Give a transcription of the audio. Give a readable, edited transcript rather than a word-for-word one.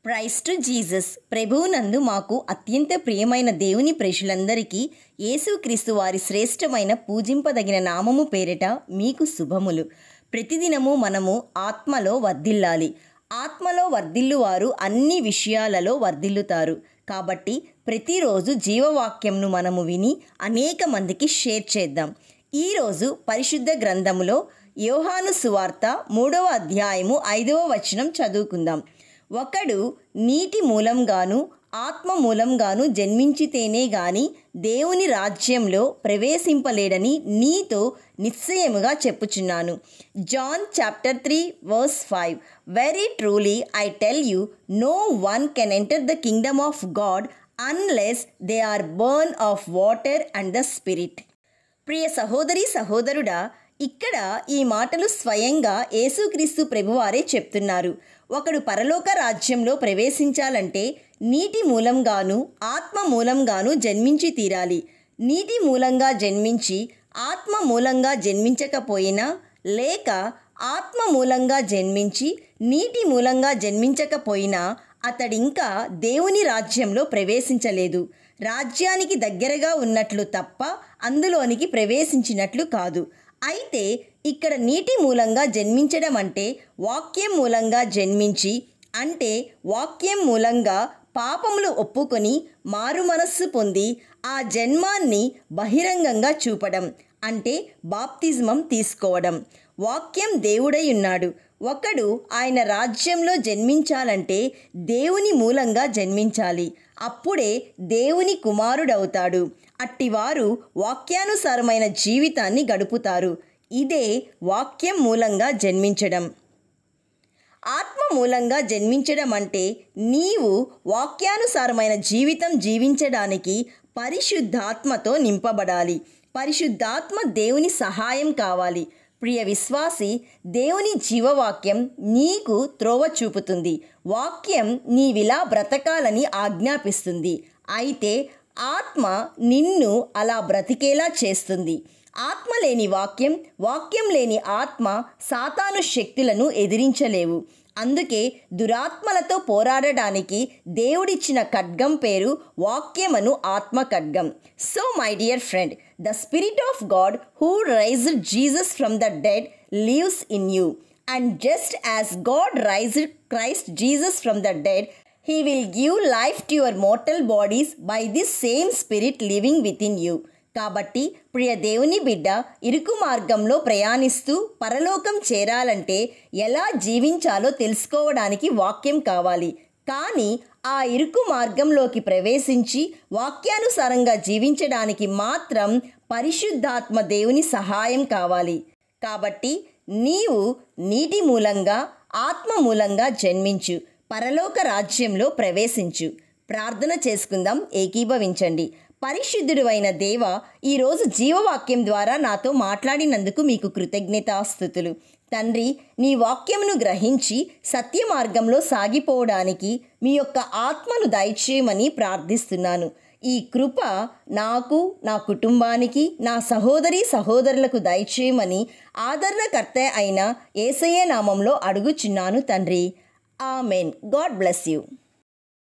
Praise to Jesus. ప్రభువునందు మాకు అత్యంత ప్రియమైన దేవుని ప్రేషులందరికీ యేసుక్రీస్తు వారి శ్రేష్టమైన పూజింపదగిన నామము పేరిట మీకు శుభములు. ప్రతిదినము మనము ఆత్మలో వర్ధిల్లాలి. ఆత్మలో వర్ధిల్లువారు అన్ని విషయాలలో వర్ధిల్లుతారు. కాబట్టి ప్రతిరోజు జీవవాక్యంను మనము విని అనేక మందికి షేర్ చేద్దాం. ఈరోజు పరిశుద్ధ గ్రంథములో యోహాను సువార్త 3వ అధ్యాయము 5వ వచనం చదువుకుందాం. ఒకడు నీటి మూలంగాను ఆత్మ మూలంగాను జన్మించితేనే గాని దేవుని రాజ్యంలో ప్రవేశింపలేడని నీతో నిశ్చయముగా చెప్పుచున్నాను. John chapter 3 verse 5. Very truly I tell you, no one can enter the kingdom of God unless they are born of water and the Spirit. ప్రియ సహోదరి సహోదరుడా, ఇక్కడ ఈ మాటలు స్వయంగా యేసుక్రీస్తు ప్రభువారే చెప్తున్నారు. ఒకడు పరలోక రాజ్యంలో ప్రవేశించాలంటే నీటి మూలంగాను ఆత్మ మూలంగాను జన్మించి తీరాలి. నీటి మూలంగా జన్మించి ఆత్మ మూలంగా జన్మించకపోయినా, లేక ఆత్మ మూలంగా జన్మించి నీటి మూలంగా జన్మించకపోయినా అతడింకా దేవుని రాజ్యంలో ప్రవేశించలేదు. రాజ్యానికి దగ్గరగా ఉన్నట్లు తప్ప అందులోనికి ప్రవేశించినట్లు కాదు. అయితే ఇక్కడ నీటి మూలంగా జన్మించడం అంటే వాక్యం మూలంగా జన్మించి, అంటే వాక్యం మూలంగా పాపములు ఒప్పుకొని మారు మనస్సు పొంది ఆ జన్మాన్ని బహిరంగంగా చూపడం, అంటే బాప్తిజమం తీసుకోవడం. వాక్యం దేవుడై ఉన్నాడు. ఒకడు ఆయన రాజ్యంలో జన్మించాలంటే దేవుని మూలంగా జన్మించాలి. అప్పుడే దేవుని కుమారుడవుతాడు. అట్టివారు వాక్యానుసారమైన జీవితాన్ని గడుపుతారు. ఇదే వాక్యం మూలంగా జన్మించడం. ఆత్మ మూలంగా జన్మించడం అంటే నీవు వాక్యానుసారమైన జీవితం జీవించడానికి పరిశుద్ధాత్మతో నింపబడాలి. పరిశుద్ధాత్మ దేవుని సహాయం కావాలి. ప్రియ విశ్వాసి, దేవుని జీవవాక్యం నీకు త్రోవ చూపుతుంది. వాక్యం నీవిలా బ్రతకాలని ఆజ్ఞాపిస్తుంది. అయితే ఆత్మ నిన్ను అలా బ్రతికేలా చేస్తుంది. ఆత్మ లేని వాక్యం, వాక్యం లేని ఆత్మ సాతాను శక్తులను ఎదిరించలేవు. అందుకే దురాత్మలతో పోరాడడానికి దేవుడిచ్చిన ఖడ్గం పేరు వాక్యమను ఆత్మ ఖడ్గం. So my dear friend, the spirit of God who raised Jesus from the dead lives in you. And just as God raised Christ Jesus from the dead, He will give life to your mortal bodies by this same spirit living within you. కాబట్టి ప్రియ దేవుని బిడ్డ, ఇరుకు మార్గంలో ప్రయాణిస్తూ పరలోకం చేరాలంటే ఎలా జీవించాలో తెలుసుకోవడానికి వాక్యం కావాలి. కానీ ఆ ఇరుకు మార్గంలోకి ప్రవేశించి వాక్యానుసారంగా జీవించడానికి మాత్రం పరిశుద్ధాత్మ దేవుని సహాయం కావాలి. కాబట్టి నీవు నీటి మూలంగా ఆత్మ మూలంగా జన్మించు, పరలోక రాజ్యంలో ప్రవేశించు. ప్రార్థన చేసుకుందాం, ఏకీభవించండి. పరిశుద్ధుడు అయిన దేవ, ఈరోజు జీవవాక్యం ద్వారా నాతో మాట్లాడినందుకు మీకు కృతజ్ఞతాస్తుతులు. తండ్రి, నీ వాక్యమును గ్రహించి సత్య మార్గంలో సాగిపోవడానికి మీ యొక్క ఆత్మను దయచేయమని ప్రార్థిస్తున్నాను. ఈ కృప నాకు, నా కుటుంబానికి, నా సహోదరి సహోదరులకు దయచేయమని ఆదరణకర్త అయిన యేసయ్య నామంలో అడుగుచున్నాను తండ్రి. Amen. God bless you.